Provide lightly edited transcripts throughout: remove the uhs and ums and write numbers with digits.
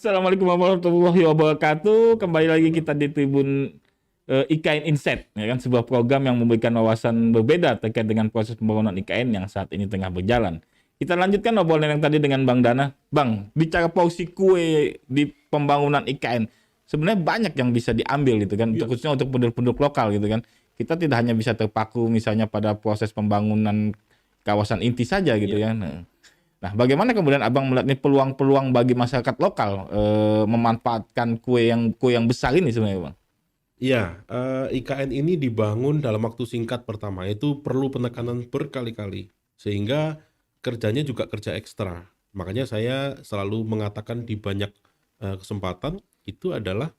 Assalamualaikum warahmatullahi wabarakatuh. Kembali lagi kita di Tribun IKN Insight, ya kan, sebuah program yang memberikan wawasan berbeda terkait dengan proses pembangunan IKN yang saat ini tengah berjalan. Kita lanjutkan obrolan yang tadi dengan Bang Dana. Bang, bicara porsi kue di pembangunan IKN, sebenarnya banyak yang bisa diambil gitu kan, khususnya untuk penduduk-penduduk lokal gitu kan. Kita tidak hanya bisa terpaku misalnya pada proses pembangunan kawasan inti saja gitu ya. Nah, bagaimana kemudian Abang melihat nih peluang-peluang bagi masyarakat lokal memanfaatkan kue yang besar ini sebenarnya, Bang? Iya, IKN ini dibangun dalam waktu singkat pertama, itu perlu penekanan berkali-kali, sehingga kerjanya juga kerja ekstra. Makanya saya selalu mengatakan di banyak kesempatan, itu adalah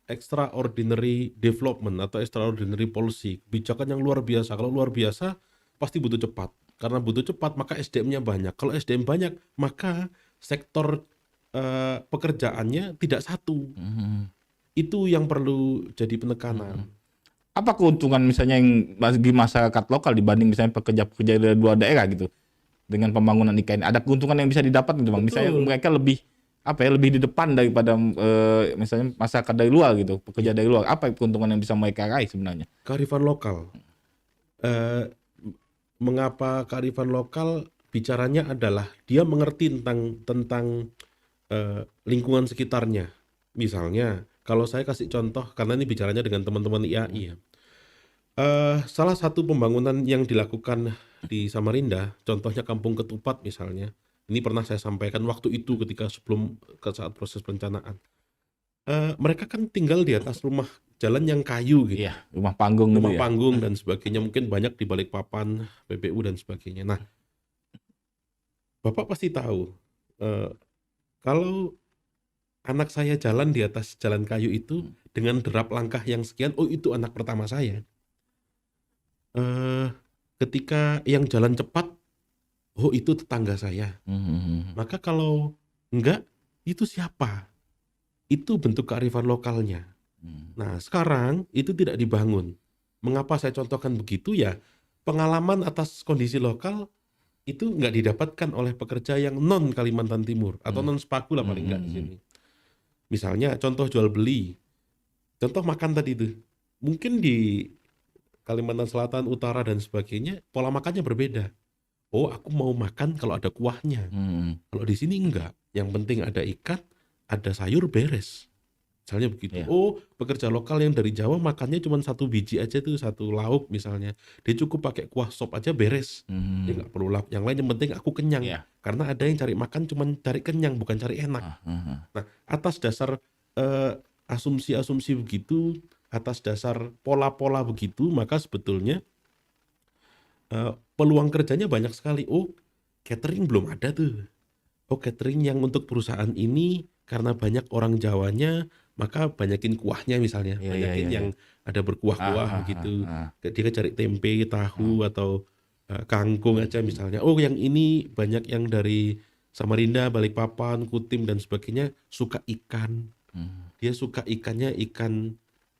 extraordinary development atau extraordinary policy, kebijakan yang luar biasa. Kalau luar biasa, pasti butuh cepat. Karena butuh cepat, maka SDM-nya banyak. Kalau SDM banyak, maka sektor pekerjaannya tidak satu. Itu yang perlu jadi penekanan. Apa keuntungan misalnya yang bagi masyarakat lokal dibanding misalnya pekerja-pekerja dari luar daerah gitu dengan pembangunan IKN? Ada keuntungan yang bisa didapat gitu, Bang? Misalnya Betul. mereka lebih lebih di depan daripada misalnya masyarakat dari luar gitu, pekerja dari luar. Apa keuntungan yang bisa mereka raih sebenarnya? Kearifan lokal. Eh, Mengapa kearifan lokal? Bicaranya adalah dia mengerti tentang lingkungan sekitarnya. Misalnya, kalau saya kasih contoh, karena ini bicaranya dengan teman-teman IAI ya. Salah satu pembangunan yang dilakukan di Samarinda, contohnya Kampung Ketupat misalnya. Ini pernah saya sampaikan waktu itu ketika ke saat proses perencanaan. Mereka kan tinggal di atas rumah jalan yang kayu gitu. Iya, rumah panggung gitu Rumah ya. panggung dan sebagainya, mungkin banyak di Balikpapan, PBU dan sebagainya. Nah, Bapak pasti tahu, kalau anak saya jalan di atas jalan kayu itu dengan derap langkah yang sekian, oh itu anak pertama saya. Ketika yang jalan cepat, oh itu tetangga saya. Maka kalau enggak, itu siapa? Itu bentuk kearifan lokalnya. Nah, sekarang itu tidak dibangun. Mengapa saya contohkan begitu ya? Pengalaman atas kondisi lokal itu nggak didapatkan oleh pekerja yang non Kalimantan Timur atau non Sepaku lah paling nggak di sini. Misalnya contoh jual beli, contoh makan tadi itu, mungkin di Kalimantan Selatan, Utara dan sebagainya pola makannya berbeda. Oh, aku mau makan kalau ada kuahnya. Kalau di sini enggak. Yang penting ada ikan, ada sayur, beres. Misalnya begitu. Iya. Oh, pekerja lokal yang dari Jawa makannya cuma satu biji aja tuh, satu lauk misalnya. Dia cukup pakai kuah sop aja beres. Dia nggak perlu lauk yang lain, yang penting aku kenyang. Iya. Karena ada yang cari makan cuma cari kenyang, bukan cari enak. Nah, atas dasar asumsi-asumsi begitu, atas dasar pola-pola begitu, maka sebetulnya peluang kerjanya banyak sekali. Oh, catering belum ada tuh. Oh, catering yang untuk perusahaan ini karena banyak orang Jawanya, maka banyakin kuahnya misalnya, Iya, iya, banyakin iya, yang ada berkuah-kuah begitu. Dia cari tempe, tahu atau kangkung aja misalnya. Oh, yang ini banyak yang dari Samarinda, Balikpapan, Kutim dan sebagainya suka ikan. Dia suka ikannya ikan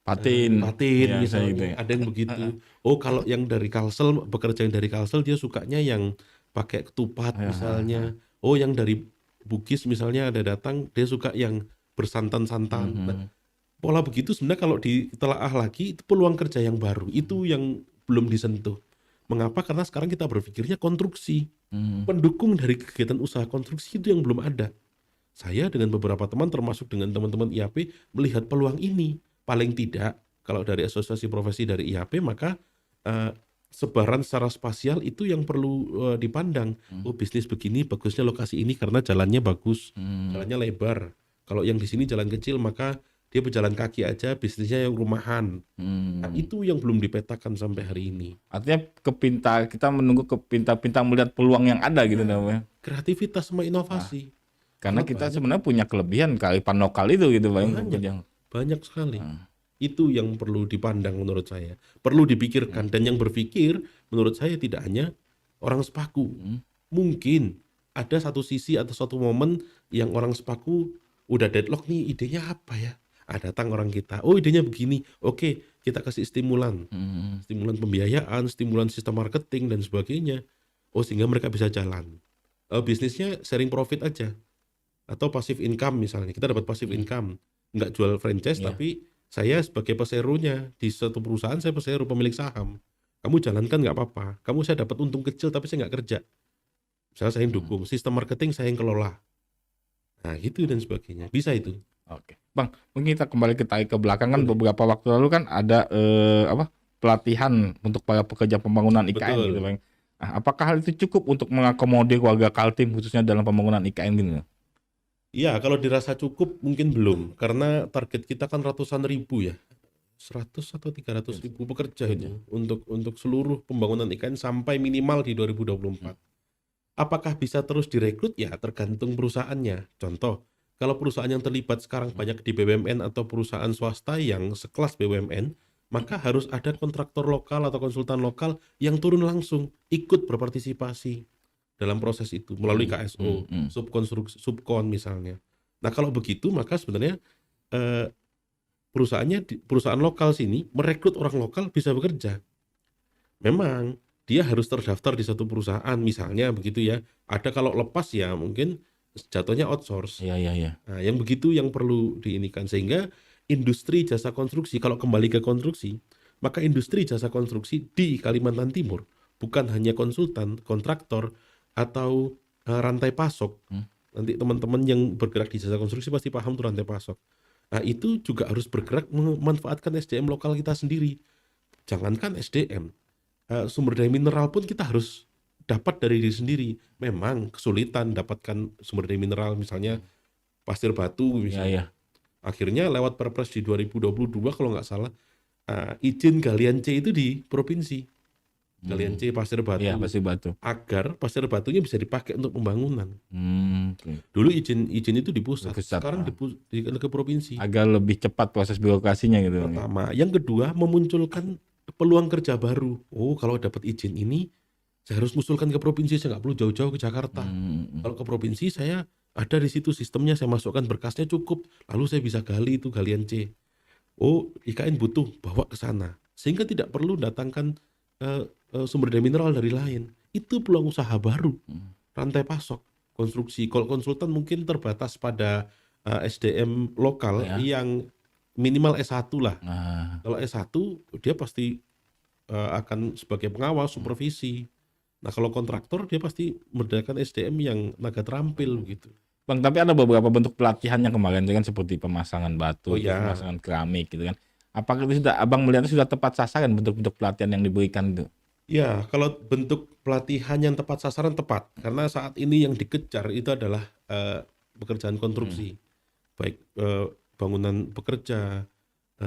Patin. patin Iya, saya gitu misalnya, ya. ada yang begitu. Oh, kalau yang dari Kalsel, bekerja yang dari Kalsel dia sukanya yang pakai ketupat misalnya. Oh, yang dari Bugis misalnya ada datang, dia suka yang bersantan-santan. Nah, pola begitu sebenarnya kalau ditelaah lagi itu peluang kerja yang baru, itu yang belum disentuh. Mengapa? Karena sekarang kita berpikirnya konstruksi. Pendukung dari kegiatan usaha konstruksi itu yang belum ada. Saya dengan beberapa teman termasuk dengan teman-teman IAP melihat peluang ini. Paling tidak kalau dari asosiasi profesi dari IAP maka sebaran secara spasial itu yang perlu dipandang. Oh, bisnis begini bagusnya lokasi ini karena jalannya bagus, jalannya lebar. Kalau yang di sini jalan kecil maka dia berjalan kaki aja, bisnisnya yang rumahan. Nah, itu yang belum dipetakan sampai hari ini. Artinya kita menunggu kepintar-pintar melihat peluang yang ada gitu namanya. Kreativitas sama inovasi. Karena Karena kita banyak, sebenarnya punya kelebihan kearifan lokal itu gitu, Bang. banyak sekali. Itu yang perlu dipandang menurut saya. Perlu dipikirkan. Dan yang berpikir menurut saya tidak hanya orang Sepaku. Mungkin ada satu sisi atau satu momen yang orang Sepaku udah deadlock nih, idenya apa ya? Datang orang kita, oh idenya begini. Oke, kita kasih stimulan. Stimulan pembiayaan, stimulan sistem marketing dan sebagainya. Oh, sehingga mereka bisa jalan. Bisnisnya sharing profit aja. atau passive income misalnya. Kita dapat passive income, nggak jual franchise Iya. tapi saya sebagai peseronya di suatu perusahaan, saya pesero pemilik saham. Kamu jalankan nggak apa-apa. Kamu saya dapat untung kecil tapi saya nggak kerja. Misalnya saya yang dukung, sistem marketing saya yang kelola. Nah gitu dan sebagainya. Bisa itu. Oke, Bang, mungkin kita kembali ke tarik ke belakang kan Boleh. beberapa waktu lalu kan ada pelatihan untuk para pekerja pembangunan IKN Betul. gitu, Bang. Nah, apakah hal itu cukup untuk mengakomodir warga Kaltim khususnya dalam pembangunan IKN gitu? Iya, kalau dirasa cukup mungkin belum. Karena target kita kan ratusan ribu ya. 100 atau 300 ribu pekerja itu untuk seluruh pembangunan IKN sampai minimal di 2024. Apakah bisa terus direkrut? Ya tergantung perusahaannya. Contoh, kalau perusahaan yang terlibat sekarang banyak di BUMN atau perusahaan swasta yang sekelas BUMN, maka harus ada kontraktor lokal atau konsultan lokal yang turun langsung ikut berpartisipasi dalam proses itu melalui KSO, subkonstruksi, subkon misalnya. Nah kalau begitu maka sebenarnya eh, perusahaan lokal sini merekrut orang lokal bisa bekerja. Memang dia harus terdaftar di satu perusahaan misalnya begitu ya. Ada kalau lepas ya mungkin jatuhnya outsource. Iya. Nah, yang begitu yang perlu diinikan sehingga industri jasa konstruksi kalau kembali ke konstruksi, maka industri jasa konstruksi di Kalimantan Timur bukan hanya konsultan, kontraktor atau rantai pasok. Nanti teman-teman yang bergerak di jasa konstruksi pasti paham tuh rantai pasok. Nah, itu juga harus bergerak memanfaatkan SDM lokal kita sendiri. Jangankan SDM, sumber daya mineral pun kita harus dapat dari diri sendiri. Memang kesulitan dapatkan sumber daya mineral misalnya pasir batu misalnya. Iya. Akhirnya lewat Perpres di 2022 kalau nggak salah izin galian C itu di provinsi. Galian C pasir batu. Iya, pasir batu. Agar pasir batunya bisa dipakai untuk pembangunan. Oke. Dulu izin itu di pusat, Di pusat, sekarang ke provinsi. Agar lebih cepat proses birokrasinya gitu, Bang. Pertama, yang kedua memunculkan peluang kerja baru. Oh, kalau dapat izin ini saya harus ngusulkan ke provinsi, saya nggak perlu jauh-jauh ke Jakarta. Kalau ke provinsi saya ada di situ sistemnya, saya masukkan berkasnya cukup, lalu saya bisa gali itu galian C. Oh, IKN butuh, bawa ke sana. Sehingga tidak perlu datangkan sumber daya mineral dari lain. Itu peluang usaha baru. Rantai pasok, konstruksi. Kalau konsultan mungkin terbatas pada SDM lokal yang minimal S1 lah. Kalau S1 dia pasti akan sebagai pengawas, supervisi. Nah kalau kontraktor dia pasti menggunakan SDM yang naga terampil gitu. Bang, tapi ada beberapa bentuk pelatihan yang kemarin itu kan seperti pemasangan batu, pemasangan keramik gitu kan. Apakah itu Abang melihatnya sudah tepat sasaran bentuk-bentuk pelatihan yang diberikan itu? Ya, kalau bentuk pelatihan yang tepat sasaran tepat, karena saat ini yang dikejar itu adalah pekerjaan konstruksi, baik bangunan pekerja,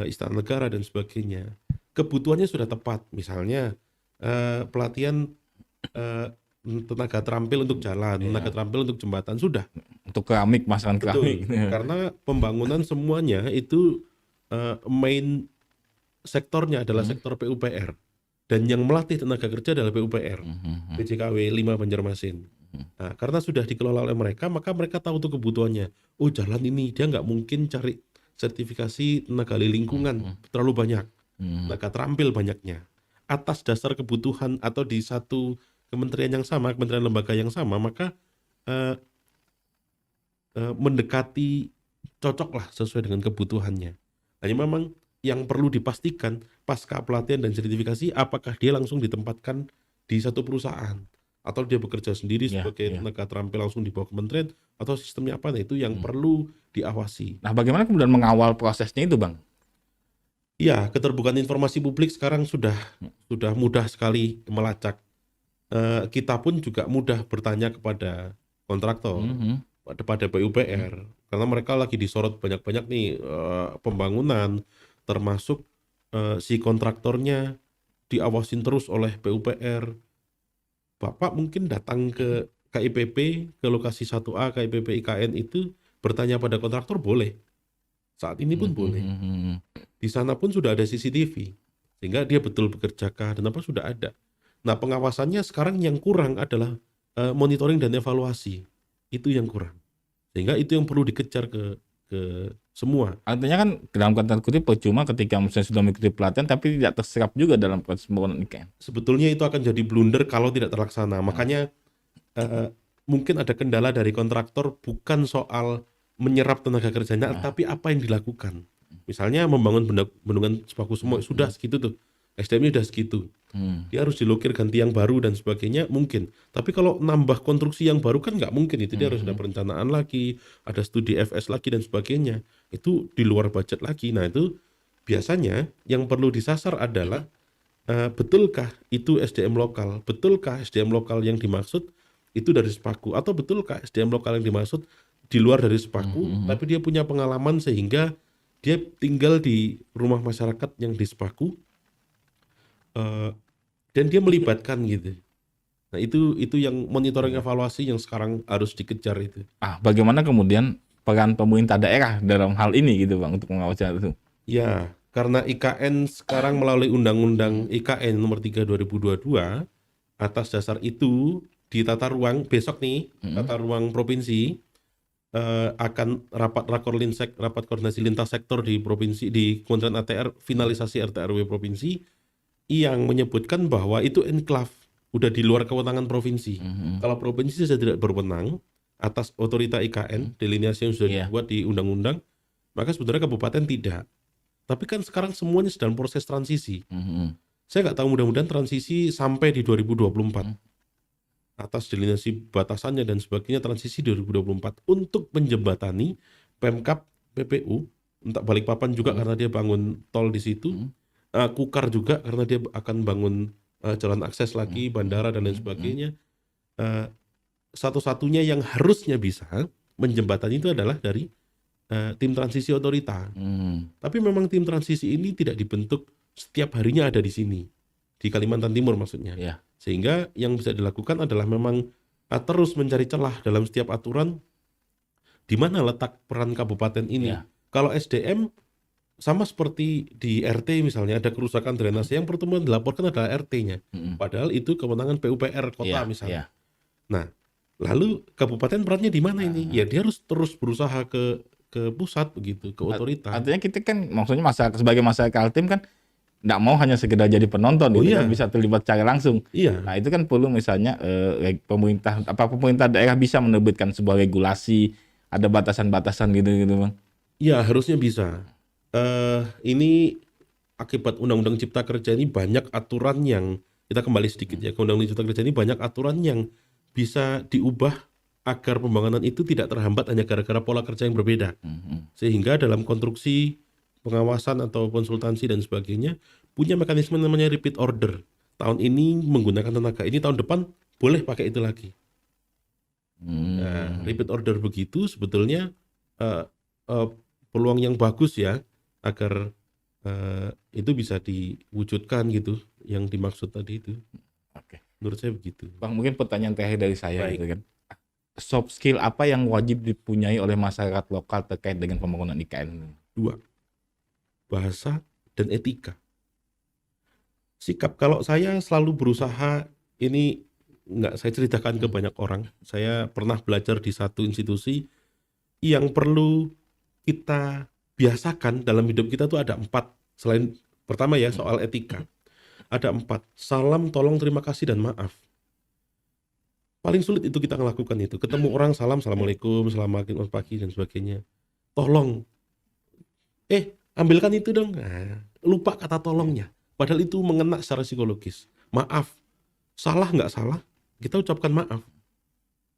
istana negara dan sebagainya. Kebutuhannya sudah tepat, misalnya pelatihan tenaga terampil untuk jalan, tenaga terampil untuk jembatan sudah. Untuk keramik, masangan keramik. Karena pembangunan semuanya itu main sektornya adalah sektor PUPR. Dan yang melatih tenaga kerja adalah PUPR, PJKW 5 Banjarmasin. Nah, karena sudah dikelola oleh mereka, maka mereka tahu tuh kebutuhannya. Oh, jalan ini dia nggak mungkin cari sertifikasi tenaga ahli lingkungan terlalu banyak, tenaga terampil banyaknya. Atas dasar kebutuhan atau di satu kementerian yang sama, kementerian lembaga yang sama, maka mendekati cocok lah sesuai dengan kebutuhannya. Hanya memang yang perlu dipastikan pasca pelatihan dan sertifikasi apakah dia langsung ditempatkan di satu perusahaan atau dia bekerja sendiri sebagai tenaga terampil langsung di bawah kementerian atau sistemnya apa, nah itu yang perlu diawasi. Nah, bagaimana kemudian mengawal prosesnya itu, Bang? Iya, keterbukaan informasi publik sekarang sudah mudah sekali melacak. Kita pun juga mudah bertanya kepada kontraktor, pada PUPR, karena mereka lagi disorot banyak-banyak nih pembangunan, termasuk si kontraktornya diawasin terus oleh PUPR. Bapak mungkin datang ke KIPP, ke lokasi 1A KIPP IKN itu bertanya pada kontraktor boleh. Saat ini pun boleh. Di sana pun sudah ada CCTV, sehingga dia betul bekerjakah dan apa sudah ada. Nah pengawasannya sekarang yang kurang adalah monitoring dan evaluasi. Itu yang kurang. Sehingga itu yang perlu dikejar ke semua. Artinya kan dalam kata kutip percuma ketika misalnya sudah mengikuti pelatihan tapi tidak terserap juga dalam proses pembangunan IKN. Sebetulnya itu akan jadi blunder kalau tidak terlaksana. Makanya mungkin ada kendala dari kontraktor bukan soal menyerap tenaga kerjanya, tapi apa yang dilakukan. Misalnya membangun bendungan Sepaku Semoy sudah segitu tuh, SDM-nya sudah segitu. Dia harus dilokir ganti yang baru dan sebagainya mungkin. Tapi kalau nambah konstruksi yang baru kan nggak mungkin itu. Dia harus ada perencanaan lagi, ada studi FS lagi dan sebagainya. Itu di luar budget lagi. Nah itu biasanya yang perlu disasar adalah betulkah itu SDM lokal? Betulkah SDM lokal yang dimaksud itu dari Sepaku? Atau betulkah SDM lokal yang dimaksud di luar dari Sepaku, tapi dia punya pengalaman sehingga dia tinggal di rumah masyarakat yang di Sepaku, dan dia melibatkan gitu. Nah itu yang monitoring evaluasi yang sekarang harus dikejar itu. Bagaimana kemudian peran pemerintah daerah dalam hal ini gitu Bang untuk mengawasi itu? Ya, karena IKN sekarang melalui Undang-Undang IKN nomor 3 2022, atas dasar itu di tata ruang besok nih, tata ruang provinsi akan rapat Rakorlinsek, rapat koordinasi lintas sektor di provinsi, di Kementerian ATR, finalisasi RT/RW provinsi yang menyebutkan bahwa itu enklave, udah di luar kewenangan provinsi. Kalau provinsi sudah tidak berwenang atas otorita IKN, delineasi yang sudah dibuat di undang-undang, maka sebenarnya kabupaten tidak. Tapi kan sekarang semuanya sedang proses transisi. Saya nggak tahu, mudah-mudahan transisi sampai di 2024. Atas delineasi batasannya dan sebagainya, transisi 2024 untuk menjembatani Pemkab, PPU, entah Balikpapan juga karena dia bangun tol di situ, Kukar juga karena dia akan bangun jalan akses lagi, bandara dan lain sebagainya. Satu-satunya yang harusnya bisa menjembatani itu adalah dari tim transisi otorita. Tapi memang tim transisi ini tidak dibentuk setiap harinya ada di sini, di Kalimantan Timur maksudnya. Sehingga yang bisa dilakukan adalah memang terus mencari celah dalam setiap aturan di mana letak peran kabupaten ini. Kalau SDM sama seperti di RT misalnya, ada kerusakan drainase, yang pertama dilaporkan adalah RT-nya. Padahal itu kewenangan PUPR kota misalnya. Nah, lalu kabupaten perannya di mana ini? Ya dia harus terus berusaha ke pusat begitu, ke otorita. Artinya kita kan maksudnya sebagai masyarakat Kaltim kan nggak mau hanya sekedar jadi penonton, kan bisa terlibat secara langsung. Nah itu kan perlu misalnya pemerintah daerah bisa menerbitkan sebuah regulasi, ada batasan-batasan gitu Bang. Iya harusnya bisa. Ini akibat Undang-Undang Cipta Kerja ini banyak aturan yang, kita kembali sedikit ya ke Undang-Undang Cipta Kerja ini, banyak aturan yang bisa diubah agar pembangunan itu tidak terhambat hanya gara-gara pola kerja yang berbeda. Sehingga dalam konstruksi, pengawasan atau konsultansi dan sebagainya punya mekanisme namanya repeat order. Tahun ini menggunakan tenaga ini, tahun depan boleh pakai itu lagi. Nah, repeat order begitu sebetulnya peluang yang bagus ya agar itu bisa diwujudkan gitu yang dimaksud tadi itu. Menurut saya begitu. Bang, mungkin pertanyaan terakhir dari saya gitu kan. Soft skill apa yang wajib dipunyai oleh masyarakat lokal terkait dengan pembangunan IKN? 2. Bahasa dan etika. Sikap, kalau saya selalu berusaha, ini nggak saya ceritakan ke banyak orang. Saya pernah belajar di satu institusi yang perlu kita biasakan dalam hidup kita tuh ada 4. Selain pertama ya soal etika, ada 4. Salam, tolong, terima kasih, dan maaf. Paling sulit itu kita melakukan itu. Ketemu orang salam, assalamualaikum, selamat pagi dan sebagainya. Tolong, ambilkan itu dong. Nah, lupa kata tolongnya. Padahal itu mengena secara psikologis. Maaf, salah nggak salah, kita ucapkan maaf.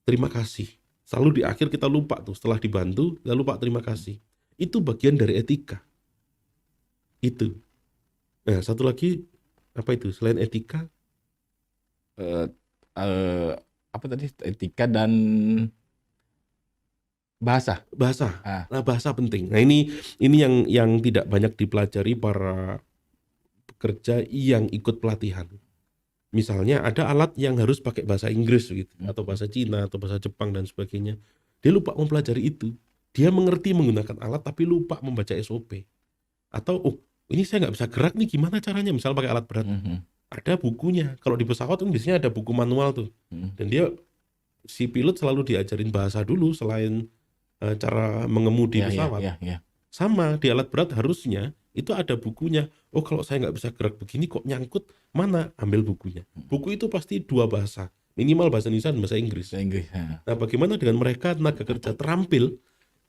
Terima kasih. Selalu di akhir kita lupa tuh, setelah dibantu, kita lupa terima kasih. Itu bagian dari etika. Itu. Nah, satu lagi, apa itu? Selain etika? Apa tadi? Etika dan bahasa. Nah, bahasa penting. Nah, ini yang tidak banyak dipelajari para pekerja yang ikut pelatihan. Misalnya ada alat yang harus pakai bahasa Inggris gitu, atau bahasa Cina atau bahasa Jepang dan sebagainya. Dia lupa mempelajari itu. Dia mengerti menggunakan alat tapi lupa membaca SOP. Atau ini saya nggak bisa gerak nih, gimana caranya? Misal pakai alat berat. Ada bukunya. Kalau di pesawat kan biasanya ada buku manual tuh. Dan si pilot selalu diajarin bahasa dulu selain cara mengemudi pesawat. Sama di alat berat harusnya itu ada bukunya. Oh kalau saya nggak bisa gerak begini kok nyangkut, mana? Ambil bukunya. Buku itu pasti 2 bahasa. minimal bahasa Indonesia dan bahasa Inggris. Bahasa Inggris. Ya. Nah, bagaimana dengan mereka tenaga kerja terampil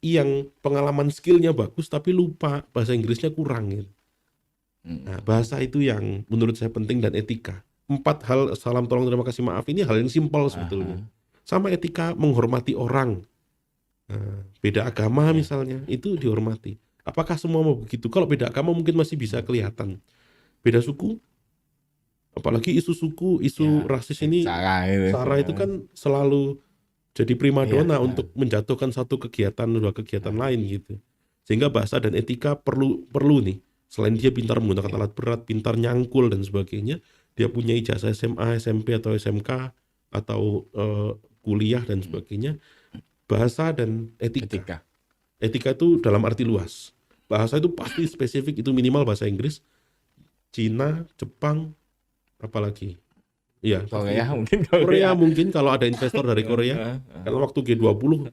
yang pengalaman skillnya bagus tapi lupa bahasa Inggrisnya kurang gitu. Nah, bahasa itu yang menurut saya penting dan etika. 4 hal salam tolong terima kasih maaf ini hal yang simpel sebetulnya. Sama etika menghormati orang. Nah, beda agama misalnya itu dihormati. Apakah semua mau begitu? Kalau beda agama mungkin masih bisa kelihatan. Beda suku, apalagi isu suku, isu rasis ini, Sarah itu kan selalu jadi primadona untuk menjatuhkan satu kegiatan dua kegiatan lain gitu. Sehingga bahasa dan etika perlu nih. Selain dia pintar menggunakan alat berat, pintar nyangkul dan sebagainya, dia punya ijazah SMA, SMP atau SMK atau kuliah dan sebagainya. Bahasa dan etika. Etika itu dalam arti luas. Bahasa itu pasti spesifik, itu minimal bahasa Inggris, Cina, Jepang, apalagi. Iya, Korea mungkin. Korea mungkin kalau ada investor dari Korea. Karena waktu G20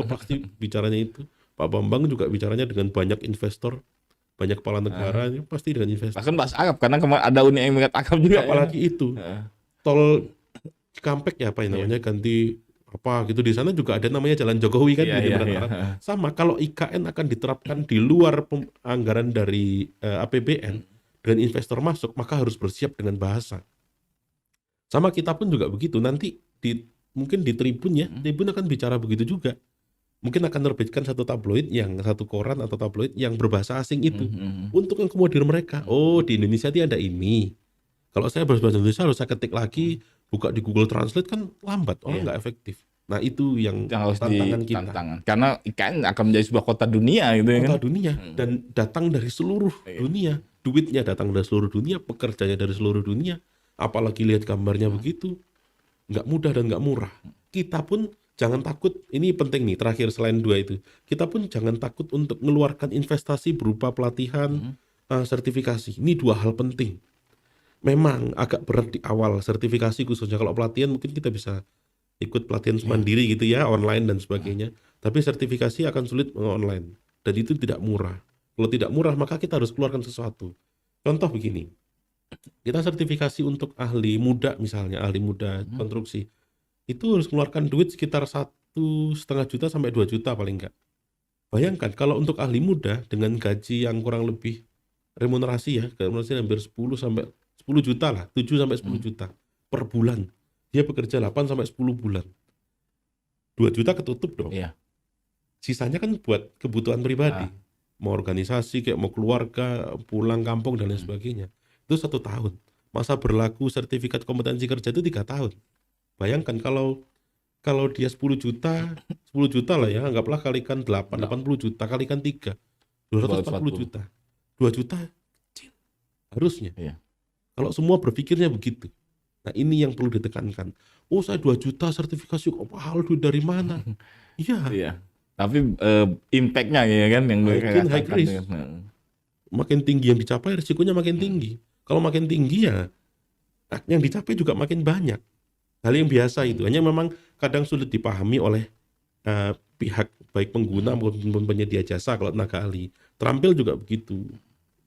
pasti bicaranya itu. Pak Bambang juga bicaranya dengan banyak investor, banyak kepala negara, pasti dengan investor. Bahkan bahasa Arab karena kemarin ada Uni Emirat Arab juga. Apalagi itu. Tol Cikampek ya apa yang namanya ganti apa gitu, di sana juga ada namanya Jalan Jokowi kan di Emirat Arab. Sama kalau IKN akan diterapkan di luar anggaran dari APBN dengan investor masuk, maka harus bersiap dengan bahasa. Sama kita pun juga begitu. Nanti mungkin di Tribun ya, Tribun akan bicara begitu juga. Mungkin akan menerbitkan satu koran atau tabloid yang berbahasa asing itu untuk mengakomodir mereka. Oh, di Indonesia ada ini. Kalau saya berbahasa Indonesia harus saya ketik lagi, buka di Google Translate kan lambat, nggak efektif. Nah itu yang harus tantangan kita. Karena IKN akan menjadi sebuah kota dunia gitu kota dunia dan datang dari seluruh dunia. Duitnya datang dari seluruh dunia, pekerjanya dari seluruh dunia. Apalagi lihat gambarnya begitu, nggak mudah dan nggak murah. Kita pun jangan takut, ini penting nih terakhir selain 2 itu. Kita pun jangan takut untuk mengeluarkan investasi berupa pelatihan, sertifikasi. Ini 2 hal penting. Memang agak berat di awal sertifikasi, khususnya kalau pelatihan mungkin kita bisa ikut pelatihan mandiri gitu ya, online dan sebagainya. Tapi sertifikasi akan sulit online dan itu tidak murah. Kalau tidak murah maka kita harus keluarkan sesuatu. Contoh begini, kita sertifikasi untuk ahli muda misalnya, ahli muda konstruksi, itu harus keluarkan duit sekitar 1,5 juta sampai 2 juta paling enggak. Bayangkan kalau untuk ahli muda dengan gaji yang kurang lebih remunerasi hampir 10 juta lah, 7 sampai 10 juta per bulan. Dia bekerja 8 sampai 10 bulan. 2 juta ketutup dong. Iya. Sisanya kan buat kebutuhan pribadi. Mau organisasi, kayak mau keluarga, pulang kampung dan lain sebagainya. Itu 1 tahun. Masa berlaku sertifikat kompetensi kerja itu 3 tahun. Bayangkan kalau dia 10 juta lah ya, anggaplah kalikan 8, 80 juta, kalikan 3, 240 juta. 2 juta kecil harusnya. Iya. Kalau semua berpikirnya begitu. Nah ini yang perlu ditekankan. Oh saya 2 juta sertifikasi, kok mahal, duit dari mana? Iya. Tapi impact-nya ya kan yang high risk. Makin tinggi yang dicapai, risikonya makin tinggi. Kalau makin tinggi ya yang dicapai juga makin banyak. Hal yang biasa itu. Hanya memang kadang sulit dipahami oleh pihak baik pengguna maupun penyedia jasa kalau tenaga ahli. Terampil juga begitu.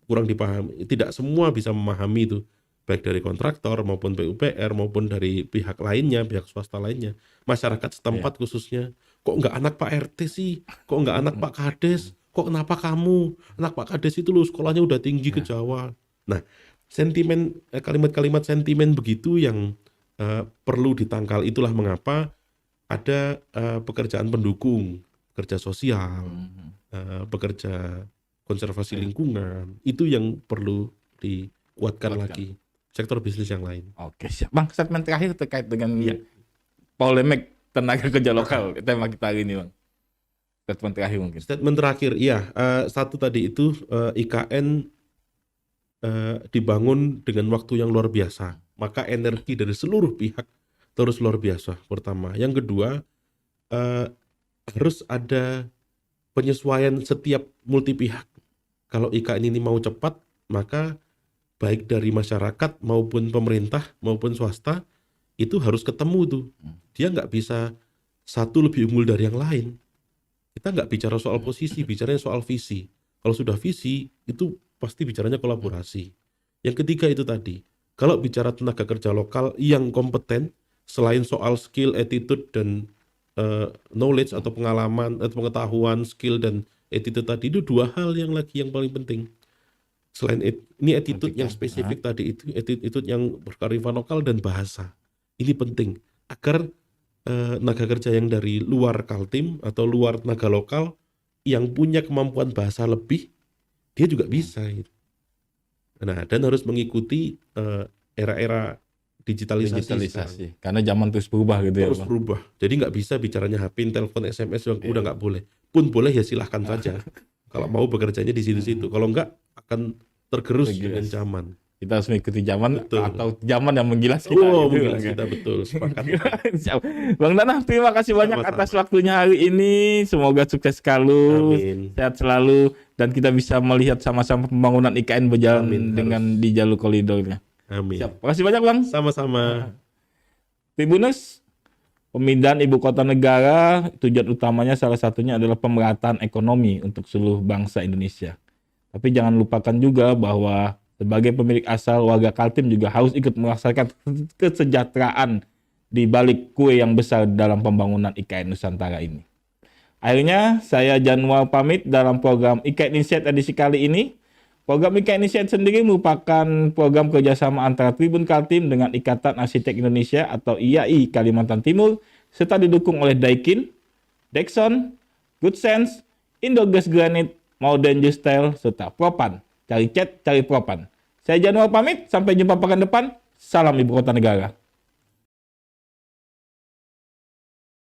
Kurang dipahami. Tidak semua bisa memahami itu. Baik dari kontraktor maupun PUPR maupun dari pihak lainnya, pihak swasta lainnya. Masyarakat setempat khususnya. Kok enggak anak Pak RT sih? Kok enggak anak Pak Kades? Kok kenapa kamu? Anak Pak Kades itu loh sekolahnya udah tinggi ke Jawa. Nah, sentimen, kalimat-kalimat sentimen begitu yang perlu ditangkal. Itulah mengapa ada pekerjaan pendukung, pekerja sosial, pekerja konservasi lingkungan. Itu yang perlu dikuatkan lagi. Sektor bisnis yang lain. Oke, siap. Bang, statement terakhir terkait dengan polemik tenaga kerja lokal, tema kita hari ini, Bang. Statement terakhir mungkin. Statement terakhir, satu tadi itu IKN dibangun dengan waktu yang luar biasa. Maka energi dari seluruh pihak terus luar biasa, pertama. Yang kedua, harus ada penyesuaian setiap multi pihak. Kalau IKN ini mau cepat, maka baik dari masyarakat maupun pemerintah maupun swasta itu harus ketemu tuh. Dia nggak bisa satu lebih unggul dari yang lain. Kita nggak bicara soal posisi, bicaranya soal visi. Kalau sudah visi itu pasti bicaranya kolaborasi. Yang ketiga itu tadi, kalau bicara tenaga kerja lokal yang kompeten, selain soal skill, attitude dan knowledge atau pengalaman atau pengetahuan, skill dan attitude tadi, itu dua hal yang paling penting. Selain ini attitude yang spesifik tadi, itu attitude yang berkearifan lokal dan bahasa. Ini penting agar tenaga kerja yang dari luar Kaltim atau luar tenaga lokal yang punya kemampuan bahasa lebih, dia juga bisa gitu. Nah, dan harus mengikuti era-era digitalisasi sekarang. Karena zaman terus berubah gitu ya, Terus Bang. berubah. Jadi nggak bisa bicaranya HP, telepon, SMS udah nggak boleh. Pun boleh ya silahkan saja. Kalau mau bekerjanya di situ-situ. Kalau nggak akan tergerus dengan zaman. Kita harus mengikuti zaman Betul. atau zaman yang menggilas kita. Oh, gitu, mungkin Bang. kita betul sepakat. Siap. Bang Danang, terima kasih banyak Sama-sama. atas waktunya hari ini. Semoga sukses selalu, Amin. sehat selalu, dan kita bisa melihat sama-sama pembangunan IKN berjalan Amin. dengan di jalur koridornya. Amin. Siap. Terima kasih banyak, Bang. Sama-sama. Tribuners, pemindahan ibu kota negara tujuan utamanya salah satunya adalah pemerataan ekonomi untuk seluruh bangsa Indonesia. Tapi jangan lupakan juga bahwa sebagai pemilik asal, warga Kaltim juga harus ikut merasakan kesejahteraan di balik kue yang besar dalam pembangunan IKN Nusantara ini. Akhirnya saya Januar pamit dalam program IKN Insight edisi kali ini. Program IKN Insight sendiri merupakan program kerjasama antara Tribun Kaltim dengan Ikatan Arsitek Indonesia atau IAI Kalimantan Timur, serta didukung oleh Daikin, Dexon, Good Sense, Indo Gas Granite, Modern Style, serta Propan. Cari cat, cari Propan. Saya Januar pamit, sampai jumpa pekan depan. Salam Ibu Kota Negara.